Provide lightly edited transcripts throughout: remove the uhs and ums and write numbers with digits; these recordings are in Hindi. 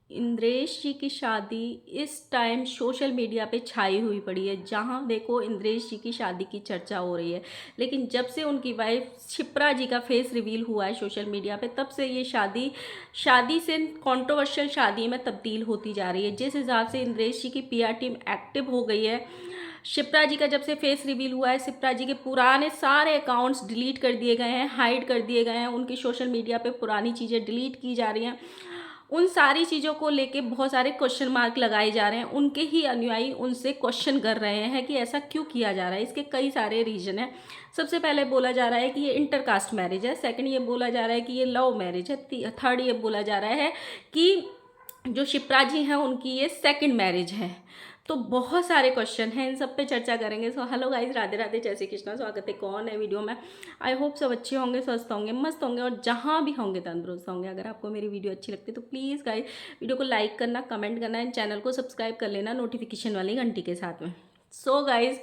इंद्रेश जी की शादी इस टाइम सोशल मीडिया पे छाई हुई पड़ी है। जहाँ देखो इंद्रेश जी की शादी की चर्चा हो रही है। लेकिन जब से उनकी वाइफ शिप्रा जी का फेस रिवील हुआ है सोशल मीडिया पे, तब से ये शादी शादी से कंट्रोवर्शियल शादी में तब्दील होती जा रही है। जिस हिसाब से इंद्रेश जी की पीआर टीम एक्टिव हो गई है, शिप्रा जी का जब से फेस रिवील हुआ है, शिप्रा जी के पुराने सारे अकाउंट्स डिलीट कर दिए गए हैं, हाइड कर दिए गए हैं, उनकी सोशल मीडिया पे पुरानी चीज़ें डिलीट की जा रही हैं। उन सारी चीज़ों को लेके बहुत सारे क्वेश्चन मार्क लगाए जा रहे हैं। उनके ही अनुयायी उनसे क्वेश्चन कर रहे हैं कि ऐसा क्यों किया जा रहा है। इसके कई सारे रीजन हैं। सबसे पहले बोला जा रहा है कि ये इंटरकास्ट मैरिज है, सेकंड ये बोला जा रहा है कि ये लव मैरिज है, थर्ड ये बोला जा रहा है कि जो शिप्रा जी हैं उनकी ये सेकंड मैरिज है। तो बहुत सारे क्वेश्चन हैं, इन सब पे चर्चा करेंगे। So hello guys, Radhe Radhe, जय श्री कृष्णा। स्वागत है कौन है वीडियो में। आई होप सब अच्छे होंगे, स्वस्थ होंगे, मस्त होंगे और जहाँ भी होंगे तंदुरुस्त होंगे। अगर आपको मेरी वीडियो अच्छी लगती है तो प्लीज़ गाइस वीडियो को लाइक करना, कमेंट करना एंड चैनल को सब्सक्राइब कर लेना नोटिफिकेशन वाली घंटी के साथ में। सो गाइज,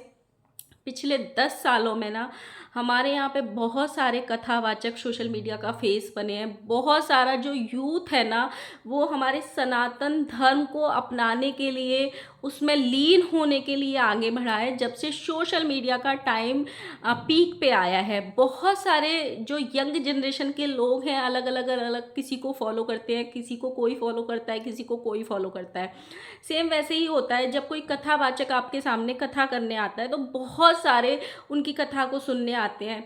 पिछले 10 सालों में ना हमारे यहाँ पे बहुत सारे कथावाचक सोशल मीडिया का फेस बने हैं। बहुत सारा जो यूथ है ना, वो हमारे सनातन धर्म को अपनाने के लिए, उसमें लीन होने के लिए आगे बढ़ा है। जब से सोशल मीडिया का टाइम पीक पे आया है, बहुत सारे जो यंग जनरेशन के लोग हैं अलग अलग अलग किसी को फॉलो करते हैं, किसी को कोई फॉलो करता है, किसी को कोई फॉलो करता है। सेम वैसे ही होता है, जब कोई कथावाचक आपके सामने कथा करने आता है तो बहुत सारे उनकी कथा को सुनने आते हैं।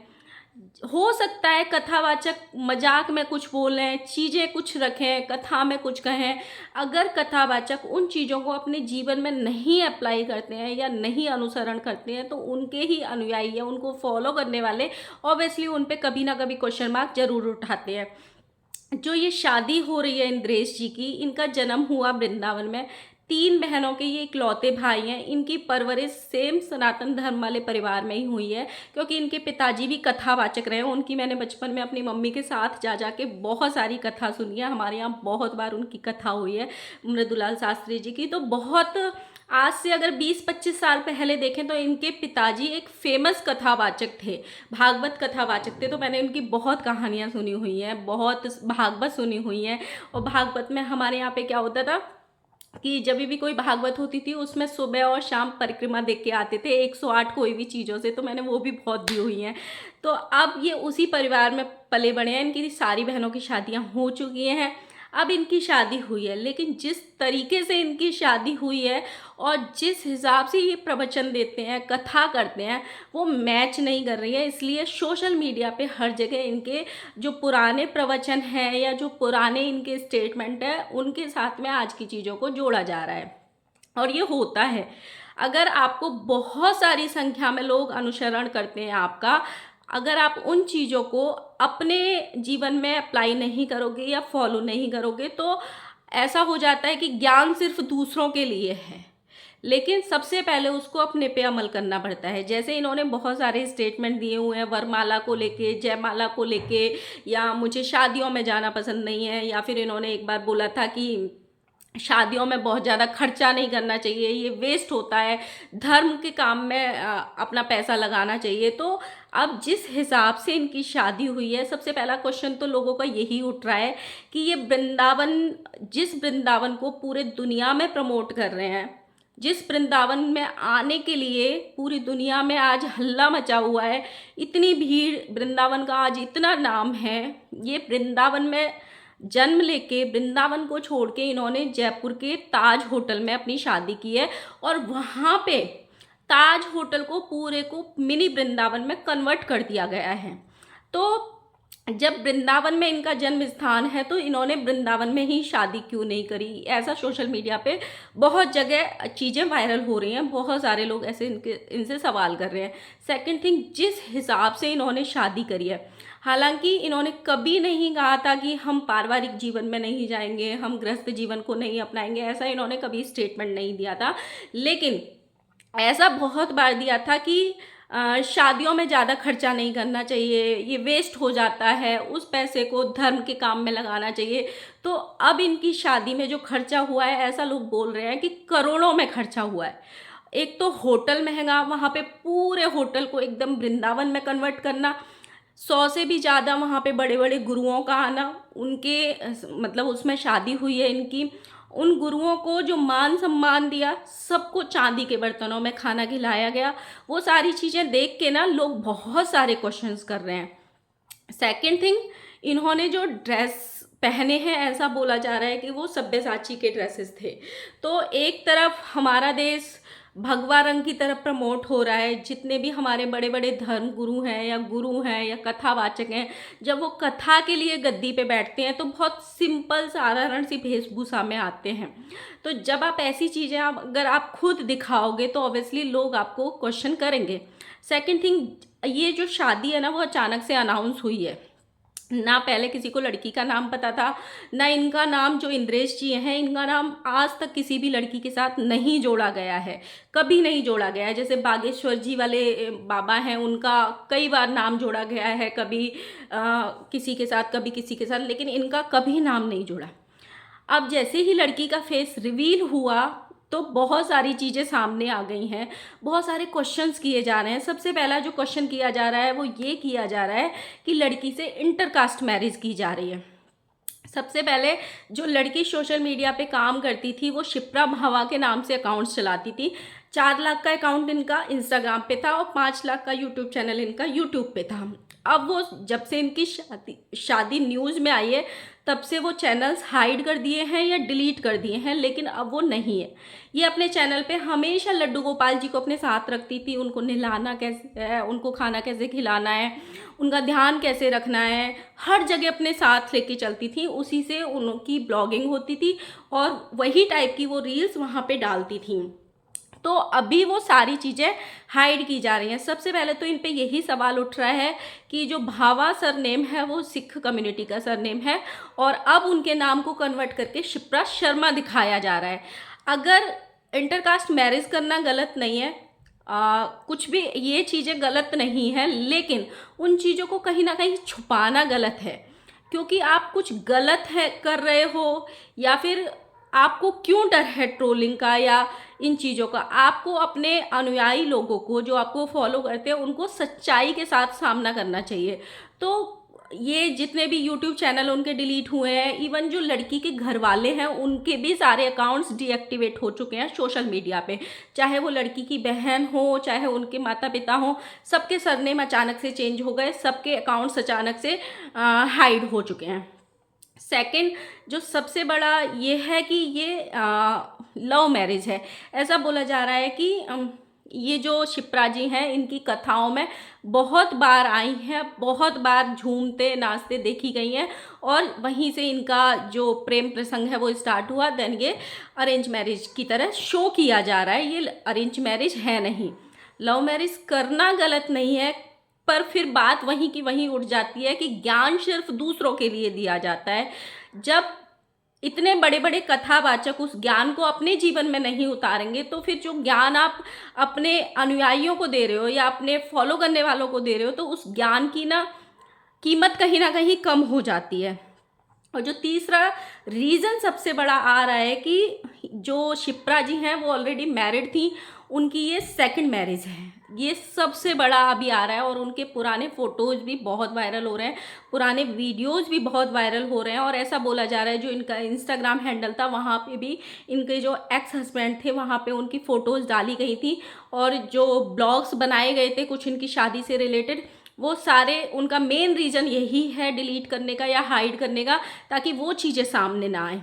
हो सकता है कथावाचक मजाक में कुछ बोलें, चीज़ें कुछ रखें, कथा में कुछ कहें। अगर कथावाचक उन चीज़ों को अपने जीवन में नहीं अप्लाई करते हैं या नहीं अनुसरण करते हैं, तो उनके ही अनुयायी या उनको फॉलो करने वाले ऑब्वियसली उन पे कभी ना कभी क्वेश्चन मार्क जरूर उठाते हैं। जो ये शादी हो रही है इंद्रेश जी की, इनका जन्म हुआ वृंदावन में। 3 बहनों के ये इकलौते भाई हैं। इनकी परवरिश सेम सनातन धर्म वाले परिवार में ही हुई है, क्योंकि इनके पिताजी भी कथावाचक रहे हैं। उनकी मैंने बचपन में अपनी मम्मी के साथ जा जा के बहुत सारी कथा सुनी है। हमारे यहाँ बहुत बार उनकी कथा हुई है मृदुलाल शास्त्री जी की। तो बहुत आज से अगर 20-25 साल पहले देखें तो इनके पिताजी एक फेमस कथावाचक थे, भागवत कथावाचक थे। तो मैंने उनकी बहुत कहानियाँ सुनी हुई हैं, बहुत भागवत सुनी हुई हैं। और भागवत में हमारे यहाँ पे क्या होता था कि जब भी कोई भागवत होती थी उसमें सुबह और शाम परिक्रमा देख के आते थे 108 कोई भी चीज़ों से। तो मैंने वो भी बहुत दी हुई हैं। तो अब ये उसी परिवार में पले बड़े हैं। इनकी सारी बहनों की शादियां हो चुकी हैं, अब इनकी शादी हुई है। लेकिन जिस तरीके से इनकी शादी हुई है और जिस हिसाब से ये प्रवचन देते हैं, कथा करते हैं, वो मैच नहीं कर रही है। इसलिए सोशल मीडिया पे हर जगह इनके जो पुराने प्रवचन हैं या जो पुराने इनके स्टेटमेंट है, उनके साथ में आज की चीज़ों को जोड़ा जा रहा है। और ये होता है, अगर आपको बहुत सारी संख्या में लोग अनुसरण करते हैं आपका, अगर आप उन चीज़ों को अपने जीवन में अप्लाई नहीं करोगे या फॉलो नहीं करोगे, तो ऐसा हो जाता है कि ज्ञान सिर्फ दूसरों के लिए है, लेकिन सबसे पहले उसको अपने पे अमल करना पड़ता है। जैसे इन्होंने बहुत सारे स्टेटमेंट दिए हुए हैं वरमाला को लेके, जयमाला को लेके, या मुझे शादियों में जाना पसंद नहीं है, या फिर इन्होंने एक बार बोला था कि शादियों में बहुत ज़्यादा खर्चा नहीं करना चाहिए, ये वेस्ट होता है, धर्म के काम में अपना पैसा लगाना चाहिए। तो अब जिस हिसाब से इनकी शादी हुई है, सबसे पहला क्वेश्चन तो लोगों का यही उठ रहा है कि ये वृंदावन, जिस वृंदावन को पूरे दुनिया में प्रमोट कर रहे हैं, जिस वृंदावन में आने के लिए पूरी दुनिया में आज हल्ला मचा हुआ है, इतनी भीड़, वृंदावन का आज इतना नाम है, ये वृंदावन में जन्म लेके वृंदावन को छोड़ के इन्होंने जयपुर के ताज होटल में अपनी शादी की है। और वहाँ पे ताज होटल को पूरे को मिनी वृंदावन में कन्वर्ट कर दिया गया है। तो जब वृंदावन में इनका जन्म स्थान है, तो इन्होंने वृंदावन में ही शादी क्यों नहीं करी? ऐसा सोशल मीडिया पे बहुत जगह चीज़ें वायरल हो रही हैं, बहुत सारे लोग ऐसे इनसे सवाल कर रहे हैं। सेकंड थिंग, जिस हिसाब से इन्होंने शादी करी है, हालांकि इन्होंने कभी नहीं कहा था कि हम पारिवारिक जीवन में नहीं जाएंगे, हम गृहस्थ जीवन को नहीं अपनाएंगे, ऐसा इन्होंने कभी स्टेटमेंट नहीं दिया था। लेकिन ऐसा बहुत बार दिया था कि शादियों में ज़्यादा खर्चा नहीं करना चाहिए, ये वेस्ट हो जाता है, उस पैसे को धर्म के काम में लगाना चाहिए। तो अब इनकी शादी में जो खर्चा हुआ है, ऐसा लोग बोल रहे हैं कि करोड़ों में खर्चा हुआ है। एक तो होटल महंगा, वहाँ पे पूरे होटल को एकदम वृंदावन में कन्वर्ट करना, 100 से भी ज़्यादा वहाँ पे बड़े बड़े गुरुओं का आना, उनके मतलब उसमें शादी हुई है इनकी। उन गुरुओं को जो मान सम्मान दिया, सबको चांदी के बर्तनों में खाना खिलाया गया। वो सारी चीज़ें देख के ना लोग बहुत सारे क्वेश्चंस कर रहे हैं। सेकंड थिंग, इन्होंने जो ड्रेस पहने हैं, ऐसा बोला जा रहा है कि वो सब्यसाची के ड्रेसेस थे। तो एक तरफ हमारा देश भगवा रंग की तरफ प्रमोट हो रहा है। जितने भी हमारे बड़े बड़े धर्म गुरु हैं या कथावाचक हैं, जब वो कथा के लिए गद्दी पे बैठते हैं तो बहुत सिंपल साधारण सी वेशभूषा में आते हैं। तो जब आप ऐसी चीज़ें अगर आप खुद दिखाओगे तो ऑब्वियसली लोग आपको क्वेश्चन करेंगे। सेकंड थिंग, ये जो शादी है ना वो अचानक से अनाउंस हुई है। ना पहले किसी को लड़की का नाम पता था, ना इनका नाम जो इंद्रेश जी हैं, इनका नाम आज तक किसी भी लड़की के साथ नहीं जोड़ा गया है, कभी नहीं जोड़ा गया है। जैसे बागेश्वर जी वाले बाबा हैं, उनका कई बार नाम जोड़ा गया है, कभी किसी के साथ कभी किसी के साथ, लेकिन इनका कभी नाम नहीं जोड़ा। अब जैसे ही लड़की का फेस रिवील हुआ तो बहुत सारी चीज़ें सामने आ गई हैं, बहुत सारे क्वेश्चंस किए जा रहे हैं। सबसे पहला जो क्वेश्चन किया जा रहा है वो ये किया जा रहा है कि लड़की से इंटरकास्ट मैरिज की जा रही है। सबसे पहले जो लड़की सोशल मीडिया पे काम करती थी वो शिप्रा भावा के नाम से अकाउंट्स चलाती थी। 4 लाख का अकाउंट इनका इंस्टाग्राम पे था और 5 लाख का यूट्यूब चैनल इनका यूट्यूब पे था। अब वो जब से इनकी शादी न्यूज़ में आई है तब से वो चैनल्स हाइड कर दिए हैं या डिलीट कर दिए हैं, लेकिन अब वो नहीं है। ये अपने चैनल पे हमेशा लड्डू गोपाल जी को अपने साथ रखती थी, उनको नहलाना कैसे है, उनको खाना कैसे खिलाना है, उनका ध्यान कैसे रखना है, हर जगह अपने साथ लेके चलती थी। उसी से उनकी ब्लॉगिंग होती थी और वही टाइप की वो रील्स वहाँ पे डालती थी। तो अभी वो सारी चीज़ें हाइड की जा रही हैं। सबसे पहले तो इन पे यही सवाल उठ रहा है कि जो भावा सरनेम है वो सिख कम्युनिटी का सरनेम है और अब उनके नाम को कन्वर्ट करके शिप्रा शर्मा दिखाया जा रहा है। अगर इंटरकास्ट मैरिज करना गलत नहीं है, कुछ भी ये चीज़ें गलत नहीं है, लेकिन उन चीज़ों को कहीं ना कहीं छुपाना गलत है। क्योंकि आप कुछ गलत है कर रहे हो या फिर आपको क्यों डर है ट्रोलिंग का या इन चीज़ों का। आपको अपने अनुयायी लोगों को जो आपको फॉलो करते हैं उनको सच्चाई के साथ सामना करना चाहिए। तो ये जितने भी यूट्यूब चैनल उनके डिलीट हुए हैं, इवन जो लड़की के घर वाले हैं उनके भी सारे अकाउंट्स डीएक्टिवेट हो चुके हैं सोशल मीडिया पे। चाहे वो लड़की की बहन हो, चाहे उनके माता पिता हो, सबके सरनेम अचानक से चेंज हो गए, सबके अकाउंट्स अचानक से हाइड हो चुके हैं। सेकंड, जो सबसे बड़ा ये है कि ये लव मैरिज है। ऐसा बोला जा रहा है कि ये जो शिप्रा जी हैं इनकी कथाओं में बहुत बार आई हैं, बहुत बार झूमते नाचते देखी गई हैं और वहीं से इनका जो प्रेम प्रसंग है वो स्टार्ट हुआ। देन ये अरेंज मैरिज की तरह शो किया जा रहा है। ये अरेंज मैरिज है नहीं। लव मैरिज करना गलत नहीं है, पर फिर बात वहीं की वहीं उठ जाती है कि ज्ञान सिर्फ दूसरों के लिए दिया जाता है। जब इतने बड़े बड़े कथावाचक उस ज्ञान को अपने जीवन में नहीं उतारेंगे तो फिर जो ज्ञान आप अपने अनुयायियों को दे रहे हो या अपने फॉलो करने वालों को दे रहे हो तो उस ज्ञान की ना कीमत कहीं ना कहीं कम हो जाती है। और जो तीसरा रीज़न सबसे बड़ा आ रहा है कि जो शिप्रा जी हैं वो ऑलरेडी मैरिड थी, उनकी ये सेकंड मैरिज है। ये सबसे बड़ा अभी आ रहा है और उनके पुराने फ़ोटोज़ भी बहुत वायरल हो रहे हैं, पुराने वीडियोज़ भी बहुत वायरल हो रहे हैं। और ऐसा बोला जा रहा है जो इनका इंस्टाग्राम हैंडल था वहाँ पे भी इनके जो एक्स हस्बैंड थे वहाँ पे उनकी फ़ोटोज़ डाली गई थी और जो ब्लॉग्स बनाए गए थे कुछ इनकी शादी से रिलेटेड, वो सारे उनका मेन रीज़न यही है डिलीट करने का या हाइड करने का, ताकि वो चीज़ें सामने ना आए।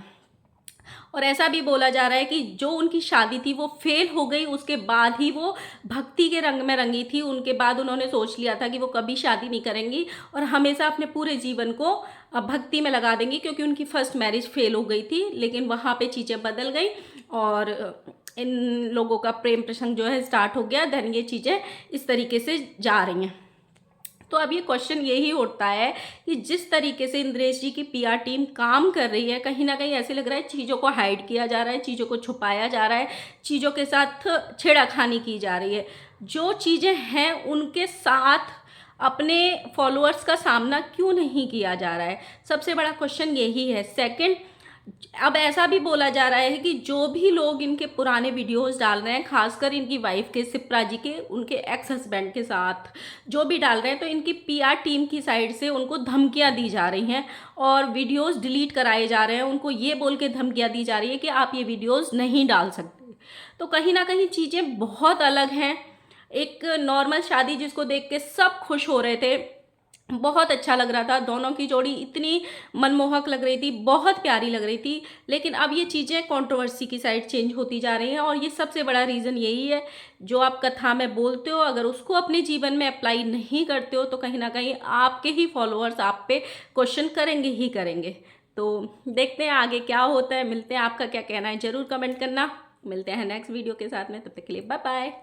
और ऐसा भी बोला जा रहा है कि जो उनकी शादी थी वो फेल हो गई, उसके बाद ही वो भक्ति के रंग में रंगी थी। उनके बाद उन्होंने सोच लिया था कि वो कभी शादी नहीं करेंगी और हमेशा अपने पूरे जीवन को भक्ति में लगा देंगी, क्योंकि उनकी फर्स्ट मैरिज फेल हो गई थी। लेकिन वहाँ पे चीज़ें बदल गई और इन लोगों का प्रेम प्रसंग जो है स्टार्ट हो गया। देन ये चीज़ें इस तरीके से जा रही हैं। तो अब ये क्वेश्चन यही उठता है कि जिस तरीके से इंद्रेश जी की पीआर टीम काम कर रही है, कहीं ना कहीं ऐसे लग रहा है चीज़ों को हाइड किया जा रहा है, चीज़ों को छुपाया जा रहा है, चीज़ों के साथ छेड़खानी की जा रही है। जो चीज़ें हैं उनके साथ अपने फॉलोअर्स का सामना क्यों नहीं किया जा रहा है, सबसे बड़ा क्वेश्चन यही है। सेकंड, अब ऐसा भी बोला जा रहा है कि जो भी लोग इनके पुराने वीडियोस डाल रहे हैं, खासकर इनकी वाइफ के, शिप्रा जी के, उनके एक्स हस्बैंड के साथ जो भी डाल रहे हैं, तो इनकी पीआर टीम की साइड से उनको धमकियां दी जा रही हैं और वीडियोस डिलीट कराए जा रहे हैं। उनको ये बोल के धमकियां दी जा रही है कि आप ये वीडियोस नहीं डाल सकते। तो कहीं ना कहीं चीज़ें बहुत अलग हैं। एक नॉर्मल शादी जिसको देख के सब खुश हो रहे थे, बहुत अच्छा लग रहा था, दोनों की जोड़ी इतनी मनमोहक लग रही थी, बहुत प्यारी लग रही थी। लेकिन अब ये चीज़ें कंट्रोवर्सी की साइड चेंज होती जा रही हैं और ये सबसे बड़ा रीज़न यही है, जो आप कथा में बोलते हो अगर उसको अपने जीवन में अप्लाई नहीं करते हो तो कहीं ना कहीं आपके ही फॉलोअर्स आप पे क्वेश्चन करेंगे ही करेंगे। तो देखते हैं आगे क्या होता है, मिलते हैं। आपका क्या कहना है ज़रूर कमेंट करना। मिलते हैं नेक्स्ट वीडियो के साथ में, तब तक के लिए बाय बाय।